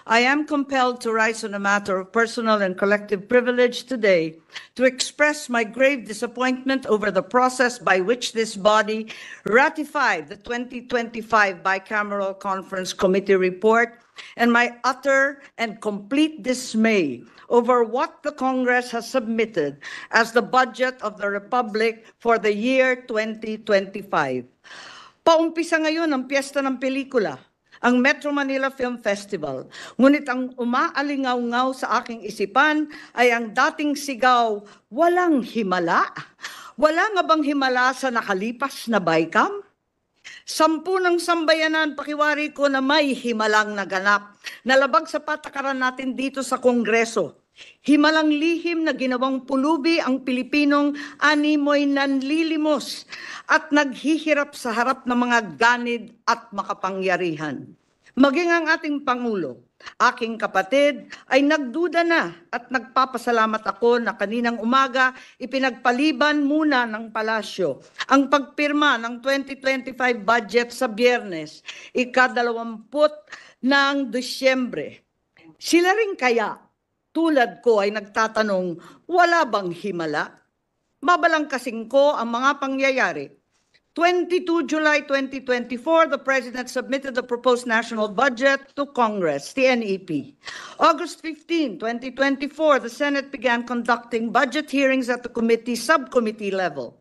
I am compelled to rise on a matter of personal and collective privilege today to express my grave disappointment over the process by which this body ratified the 2025 Bicameral Conference Committee report and my utter and complete dismay over what the Congress has submitted as the budget of the Republic for the year 2025. Paumpisa ngayon ang piyesta ng pelikula, ang Metro Manila Film Festival. Ngunit ang umaalingaw-ngaw sa aking isipan ay ang dating sigaw, walang himala? Wala nga bang himala sa nakalipas na Bicam? 10 ng sambayanan, pakiwari ko na may himalang naganap na labag sa patakaran natin dito sa Kongreso. Himalang lihim na ginawang pulubi ang Pilipinong animoy nanlilimos at naghihirap sa harap ng mga ganid at makapangyarihan. Maging ang ating Pangulo, aking kapatid, ay nagduda na at nagpapasalamat ako na kaninang umaga ipinagpaliban muna ng palasyo ang pagpirma ng 2025 budget sa Biyernes, ika-20 ng Disyembre. Sila rin kaya, tulad ko ay nagtatanong, wala bang himala? Mabalang kasing ko ang mga pangyayari. 22 July 2024, the President submitted the proposed national budget to Congress, the NEP. August 15, 2024, the Senate began conducting budget hearings at the subcommittee level.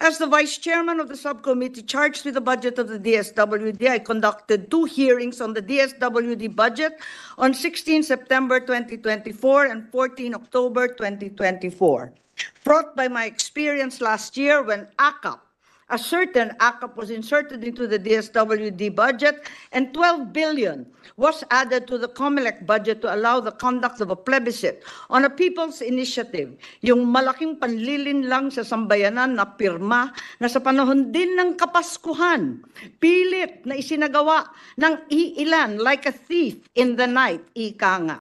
As the Vice Chairman of the subcommittee charged with the budget of the DSWD, I conducted 2 hearings on the DSWD budget on 16 September 2024 and 14 October 2024. Brought by my experience last year when a certain ACAP was inserted into the DSWD budget and 12 billion was added to the COMELEC budget to allow the conduct of a plebiscite on a people's initiative. Yung malaking panlilin lang sa sambayanan na pirma na sa panahon din ng Kapaskuhan, pilit na isinagawa ng iilan like a thief in the night, ika nga.